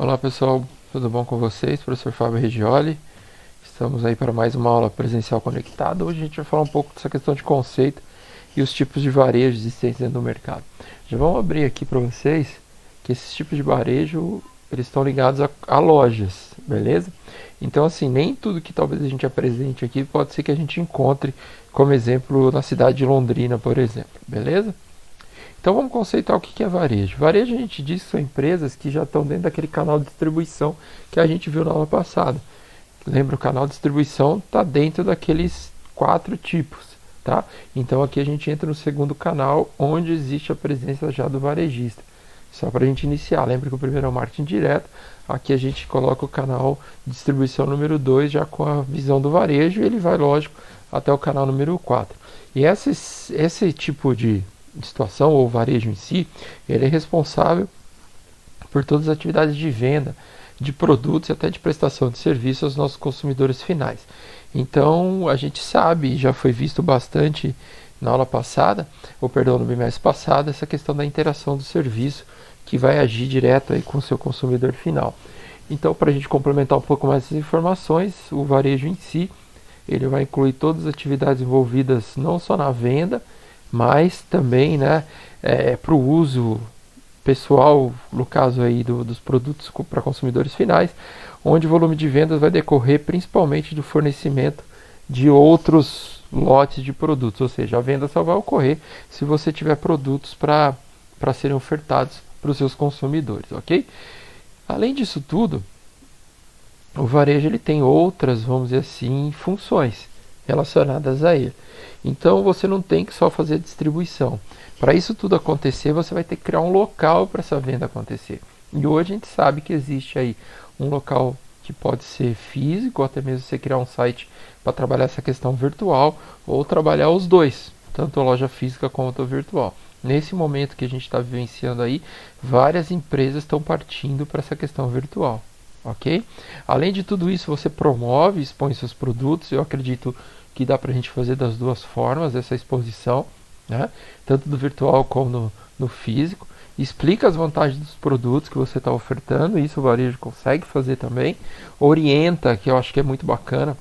Olá pessoal, tudo bom com vocês? Professor Fábio Regioli. Estamos aí para mais uma aula presencial conectada. Hoje a gente vai falar um pouco dessa questão de conceito e os tipos de varejo existentes dentro do mercado. Já vamos abrir aqui para vocês que esses tipos de varejo eles estão ligados a lojas, beleza? Então assim, nem tudo que talvez a gente apresente aqui pode ser que a gente encontre como exemplo na cidade de Londrina, por exemplo, beleza? Então vamos conceituar o que é varejo. Varejo a gente diz que são empresas que já estão dentro daquele canal de distribuição que a gente viu na aula passada. Lembra, o canal de distribuição está dentro daqueles 4 tipos, tá? Então aqui a gente entra no segundo canal, onde existe a presença já do varejista. Só para a gente iniciar, lembra que o primeiro é o marketing direto, aqui a gente coloca o canal de distribuição número 2 já com a visão do varejo, e ele vai, lógico, até o canal número 4. E esse tipo de situação, ou varejo em si, ele é responsável por todas as atividades de venda de produtos e até de prestação de serviços aos nossos consumidores finais. Então, a gente sabe, já foi visto bastante na aula passada, ou perdão, no bimestre passado, essa questão da interação do serviço que vai agir direto aí com o seu consumidor final. Então, para a gente complementar um pouco mais essas informações, o varejo em si, ele vai incluir todas as atividades envolvidas não só na venda, mas também, né, para o uso pessoal, no caso aí dos produtos para consumidores finais, onde o volume de vendas vai decorrer principalmente do fornecimento de outros lotes de produtos, ou seja, a venda só vai ocorrer se você tiver produtos para serem ofertados para os seus consumidores, ok? Além disso tudo, o varejo ele tem outras, vamos dizer assim, funções relacionadas a ele. Então você não tem que só fazer distribuição. Para isso tudo acontecer, você vai ter que criar um local para essa venda acontecer. E hoje a gente sabe que existe aí um local que pode ser físico, ou até mesmo você criar um site para trabalhar essa questão virtual, ou trabalhar os dois, tanto a loja física quanto a virtual. Nesse momento que a gente está vivenciando aí, várias empresas estão partindo para essa questão virtual. Ok? Além de tudo isso, você promove, expõe seus produtos. Eu acredito que dá para a gente fazer das duas formas essa exposição, né? Tanto do virtual como no físico. Explica as vantagens dos produtos que você está ofertando, isso o varejo consegue fazer também. Orienta, que eu acho que é muito bacana,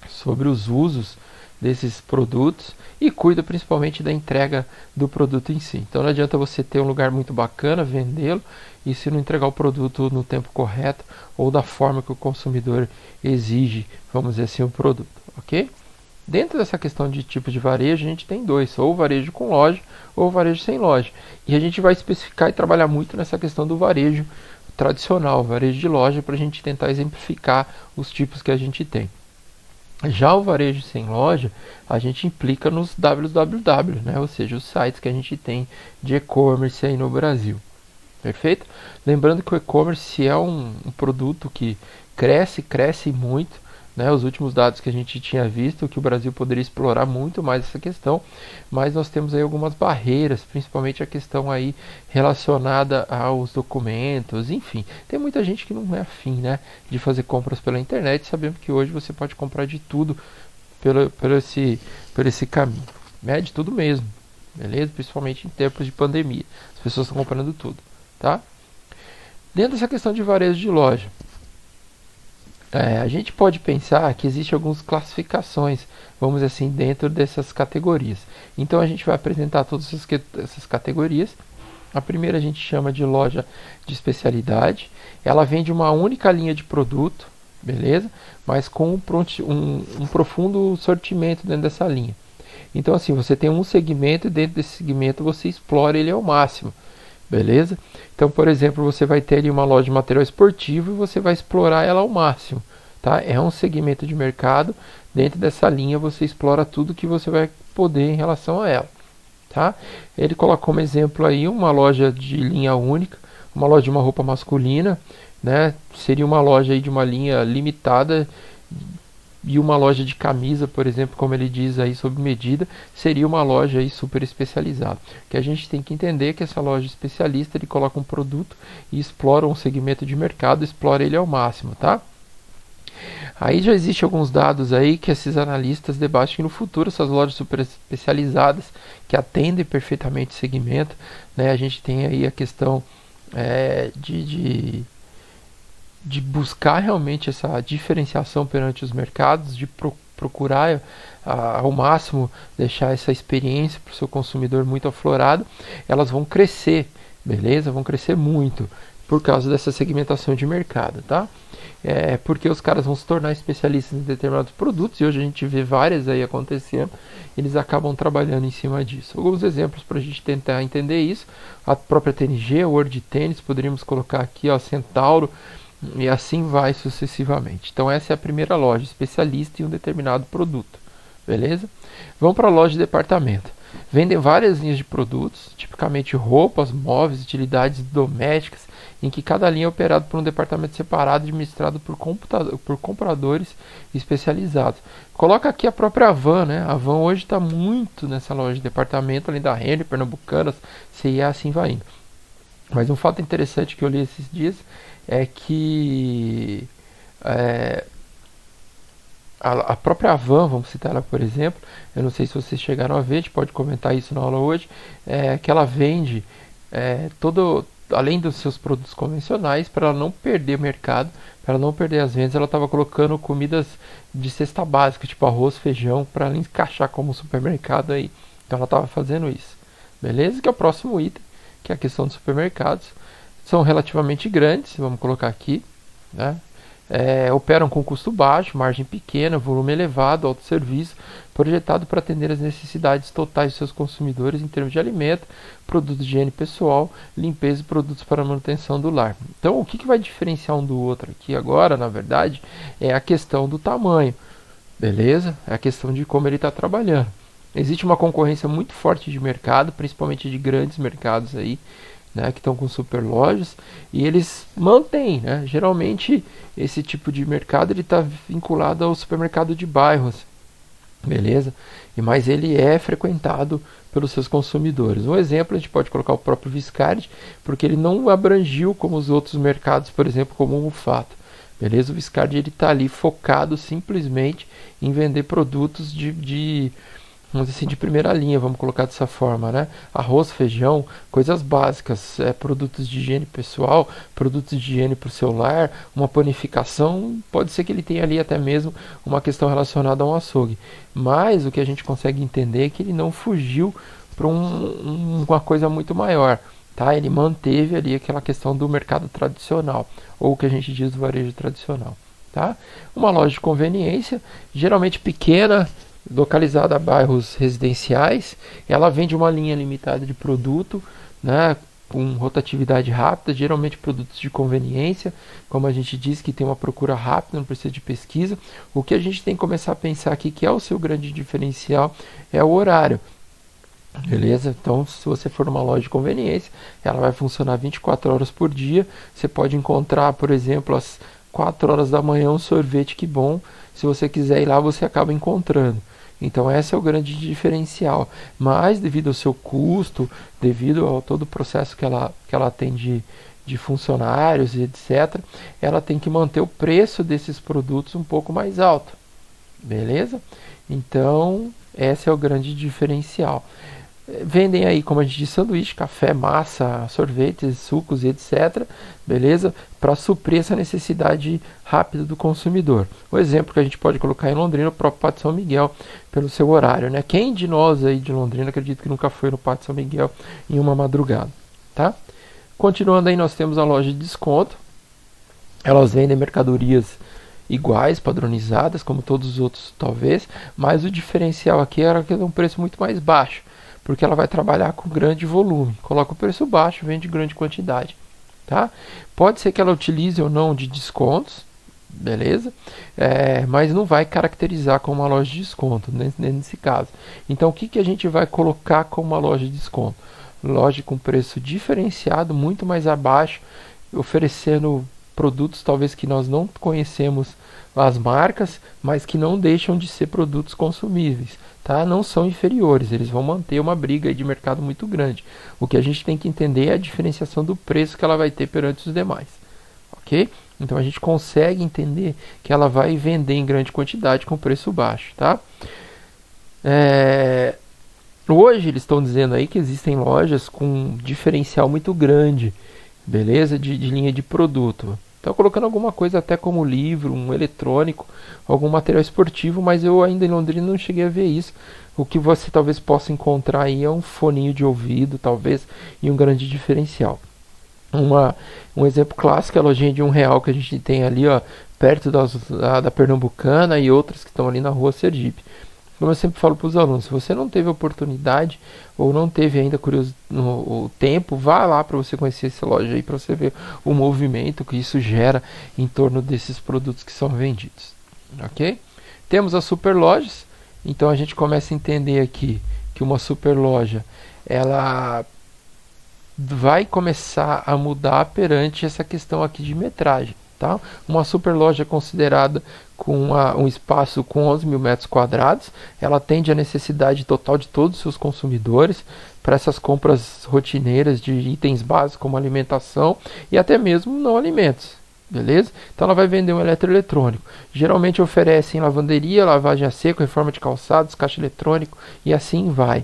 sobre os usos desses produtos e cuida principalmente da entrega do produto em si. Então não adianta você ter um lugar muito bacana, vendê-lo e se não entregar o produto no tempo correto ou da forma que o consumidor exige, vamos dizer assim, o produto, ok? Dentro dessa questão de tipo de varejo, a gente tem dois, ou varejo com loja ou varejo sem loja. E a gente vai especificar e trabalhar muito nessa questão do varejo tradicional, varejo de loja, para a gente tentar exemplificar os tipos que a gente tem. Já o varejo sem loja, a gente implica nos www, né? Ou seja, os sites que a gente tem de e-commerce aí no Brasil. Perfeito? Lembrando que o e-commerce é um produto que cresce muito, né? Os últimos dados que a gente tinha visto, que o Brasil poderia explorar muito mais essa questão, mas nós temos aí algumas barreiras, principalmente a questão aí relacionada aos documentos, enfim. Tem muita gente que não é afim, né, de fazer compras pela internet, sabendo que hoje você pode comprar de tudo por esse caminho, né? De tudo mesmo, beleza? Principalmente em tempos de pandemia, as pessoas estão comprando tudo, tá? Dentro dessa questão de varejo de loja, a gente pode pensar que existem algumas classificações, vamos dizer assim, dentro dessas categorias. Então a gente vai apresentar todas essas categorias. A primeira a gente chama de loja de especialidade. Ela vende uma única linha de produto, beleza? Mas com um profundo sortimento dentro dessa linha. Então assim, você tem um segmento e dentro desse segmento você explora ele ao máximo. Beleza? Então, por exemplo, você vai ter ali uma loja de material esportivo e você vai explorar ela ao máximo, tá? É um segmento de mercado, dentro dessa linha você explora tudo que você vai poder em relação a ela, tá? Ele coloca como exemplo aí uma loja de linha única, uma loja de uma roupa masculina, né? Seria uma loja aí de uma linha limitada e uma loja de camisa, por exemplo, como ele diz aí sob medida, seria uma loja aí super especializada. Que a gente tem que entender que essa loja especialista, ele coloca um produto e explora um segmento de mercado, explora ele ao máximo, tá? Aí já existe alguns dados aí que esses analistas debatem que no futuro essas lojas super especializadas que atendem perfeitamente o segmento, né? A gente tem aí a questão de de buscar realmente essa diferenciação perante os mercados, de procurar ao máximo deixar essa experiência para o seu consumidor muito aflorado, elas vão crescer, beleza? Vão crescer muito por causa dessa segmentação de mercado, tá? Porque os caras vão se tornar especialistas em determinados produtos, e hoje a gente vê várias aí acontecendo, eles acabam trabalhando em cima disso. Alguns exemplos para a gente tentar entender isso: a própria TNG, World Tennis, poderíamos colocar aqui, ó, Centauro, e assim vai sucessivamente. Então essa é a primeira loja, especialista em um determinado produto, beleza? Vamos para a loja de departamento. Vendem várias linhas de produtos, tipicamente roupas, móveis, utilidades domésticas, em que cada linha é operada por um departamento separado, administrado por compradores especializados. Coloca aqui a própria Havan, né? A Havan hoje está muito nessa loja de departamento, além da Renner, Pernambucanas, CIA, assim vai indo. Mas um fato interessante que eu li esses dias é que a própria Havan, vamos citar ela por exemplo, eu não sei se vocês chegaram a ver, a gente pode comentar isso na aula hoje, que ela vende além dos seus produtos convencionais, para ela não perder mercado, para ela não perder as vendas, ela estava colocando comidas de cesta básica, tipo arroz, feijão, para ela encaixar como supermercado aí. Então ela estava fazendo isso, beleza? Que é o próximo item, que é a questão dos supermercados. São relativamente grandes, vamos colocar aqui, né? Operam com custo baixo, margem pequena, volume elevado, autosserviço, projetado para atender as necessidades totais de seus consumidores em termos de alimento, produtos de higiene pessoal, limpeza e produtos para manutenção do lar. Então, o que vai diferenciar um do outro aqui agora, na verdade, é a questão do tamanho, beleza? É a questão de como ele está trabalhando. Existe uma concorrência muito forte de mercado, principalmente de grandes mercados aí, né, que estão com super lojas, e eles mantêm, né? Geralmente esse tipo de mercado ele está vinculado ao supermercado de bairros, beleza? Mas ele é frequentado pelos seus consumidores. Um exemplo, a gente pode colocar o próprio Viscard, porque ele não abrangiu como os outros mercados, por exemplo, como o Mufato, beleza? O Viscard ele está ali focado simplesmente em vender produtos vamos dizer assim, de primeira linha, vamos colocar dessa forma, né? Arroz, feijão, coisas básicas, produtos de higiene pessoal, produtos de higiene para o celular, uma panificação, pode ser que ele tenha ali até mesmo uma questão relacionada a um açougue. Mas o que a gente consegue entender é que ele não fugiu para uma coisa muito maior, tá? Ele manteve ali aquela questão do mercado tradicional, ou o que a gente diz do varejo tradicional, tá? Uma loja de conveniência, geralmente pequena, localizada a bairros residenciais, ela vende uma linha limitada de produto, né, com rotatividade rápida, geralmente produtos de conveniência, como a gente diz, que tem uma procura rápida, não precisa de pesquisa. O que a gente tem que começar a pensar aqui, que é o seu grande diferencial, é o horário. Beleza? Então, se você for numa loja de conveniência, ela vai funcionar 24 horas por dia. Você pode encontrar, por exemplo, às 4 horas da manhã um sorvete que bom. Se você quiser ir lá, você acaba encontrando. Então esse é o grande diferencial. Mas devido ao seu custo, devido ao todo o processo que ela tem de funcionários e etc., ela tem que manter o preço desses produtos um pouco mais alto. Beleza? Então esse é o grande diferencial. Vendem aí, como a gente diz, sanduíche, café, massa, sorvetes, sucos e etc. Beleza? Para suprir essa necessidade rápida do consumidor. O exemplo que a gente pode colocar em Londrina, o próprio Pátio São Miguel, pelo seu horário, né? Quem de nós aí de Londrina acredito que nunca foi no Pátio São Miguel em uma madrugada, tá? Continuando aí, nós temos a loja de desconto. Elas vendem mercadorias iguais, padronizadas, como todos os outros talvez, mas o diferencial aqui era que é um preço muito mais baixo, porque ela vai trabalhar com grande volume. Coloca o preço baixo, vende grande quantidade, tá? Pode ser que ela utilize ou não de descontos, beleza? Mas não vai caracterizar como uma loja de desconto nesse caso. Então o que a gente vai colocar como uma loja de desconto? Loja com preço diferenciado, muito mais abaixo, oferecendo produtos talvez que nós não conhecemos as marcas, mas que não deixam de ser produtos consumíveis, tá? Não são inferiores, eles vão manter uma briga de mercado muito grande. O que a gente tem que entender é a diferenciação do preço que ela vai ter perante os demais, ok? Então a gente consegue entender que ela vai vender em grande quantidade com preço baixo, tá? Hoje eles estão dizendo aí que existem lojas com diferencial muito grande, beleza? De linha de produto. Então colocando alguma coisa até como livro, um eletrônico, algum material esportivo, mas eu ainda em Londrina não cheguei a ver isso. O que você talvez possa encontrar aí é um foninho de ouvido, talvez, e um grande diferencial. Um exemplo clássico é a lojinha de R$1 que a gente tem ali, ó, perto da Pernambucana e outras que estão ali na rua Sergipe. Como eu sempre falo para os alunos, se você não teve oportunidade ou não teve ainda o tempo, vá lá para você conhecer essa loja aí, para você ver o movimento que isso gera em torno desses produtos que são vendidos. Ok? Temos as super lojas, então a gente começa a entender aqui que uma super loja ela vai começar a mudar perante essa questão aqui de metragem. Tá? Uma super loja considerada com um espaço com 11 mil metros quadrados, ela atende a necessidade total de todos os seus consumidores para essas compras rotineiras de itens básicos como alimentação e até mesmo não alimentos. Beleza? Então ela vai vender um eletroeletrônico. Geralmente oferecem lavanderia, lavagem a seco, reforma de calçados, caixa eletrônico e assim vai.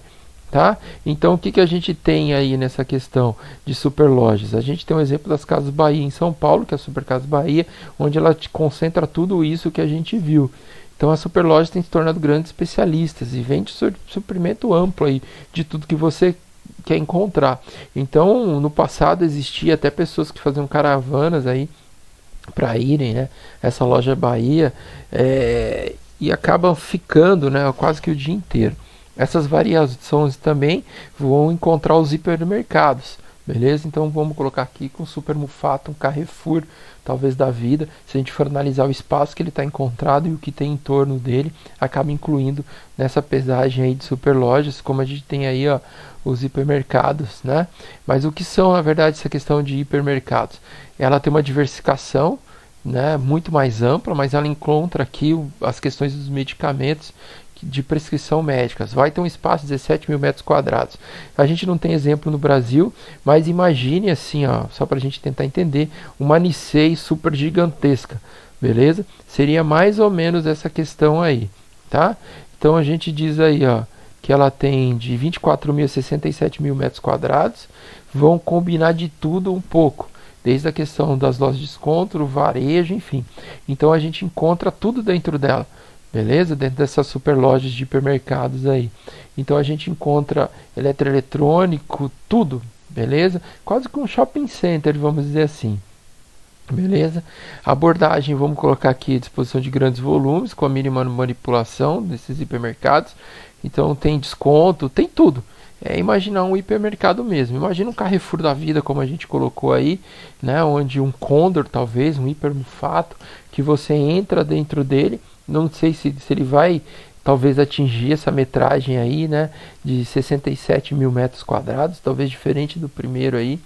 Tá? Então o que a gente tem aí nessa questão de superlojas? A gente tem um exemplo das Casas Bahia em São Paulo, que é a Super Casa Bahia, onde ela concentra tudo isso que a gente viu. Então as superlojas têm se tornado grandes especialistas e vende suprimento amplo aí de tudo que você quer encontrar. Então no passado existia até pessoas que faziam caravanas aí para irem, né, essa loja Bahia e acabam ficando, né, quase que o dia inteiro. Essas variações também vão encontrar os hipermercados, beleza? Então vamos colocar aqui com Super Mufato, um Carrefour, talvez da vida. Se a gente for analisar o espaço que ele está encontrado e o que tem em torno dele, acaba incluindo nessa pesagem aí de superlojas, como a gente tem aí, ó, os hipermercados, né? Mas o que são, na verdade, essa questão de hipermercados? Ela tem uma diversificação, né, muito mais ampla, mas ela encontra aqui as questões dos medicamentos de prescrição médicas. Vai ter um espaço de 17 mil metros quadrados. A gente não tem exemplo no Brasil, mas imagine assim, ó, só para a gente tentar entender, uma Nicei super gigantesca, beleza? Seria mais ou menos essa questão aí, tá? Então a gente diz aí, ó, que ela tem de 24 mil a 67 mil metros quadrados, vão combinar de tudo um pouco, desde a questão das lojas de desconto, varejo, enfim. Então a gente encontra tudo dentro dela. Beleza? Dentro dessas super lojas de hipermercados aí. Então a gente encontra eletroeletrônico, tudo, beleza? Quase que um shopping center, vamos dizer assim. Beleza? Abordagem, vamos colocar aqui à disposição de grandes volumes, com a mínima manipulação desses hipermercados. Então tem desconto, tem tudo. Imaginar um hipermercado mesmo. Imagina um Carrefour da vida, como a gente colocou aí, né? Onde um Condor, talvez, um hipermufato, que você entra dentro dele. Não sei se ele vai talvez atingir essa metragem aí, né, de 67 mil metros quadrados, talvez diferente do primeiro aí,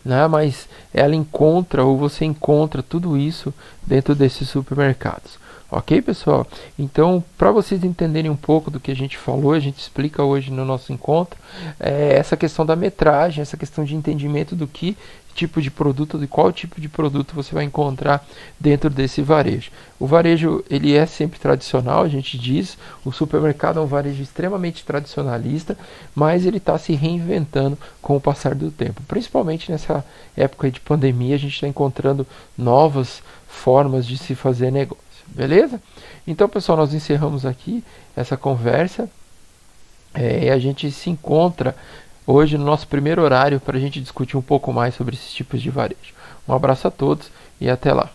né, mas ela encontra, ou você encontra tudo isso dentro desses supermercados. Ok, pessoal? Então, para vocês entenderem um pouco do que a gente falou, a gente explica hoje no nosso encontro, essa questão da metragem, essa questão de entendimento do que tipo de produto, de qual tipo de produto você vai encontrar dentro desse varejo. O varejo, ele é sempre tradicional, a gente diz, o supermercado é um varejo extremamente tradicionalista, mas ele está se reinventando com o passar do tempo. Principalmente nessa época de pandemia, a gente está encontrando novas formas de se fazer negócio. Beleza? Então, pessoal, nós encerramos aqui essa conversa. A gente se encontra hoje no nosso primeiro horário para a gente discutir um pouco mais sobre esses tipos de varejo. Um abraço a todos e até lá.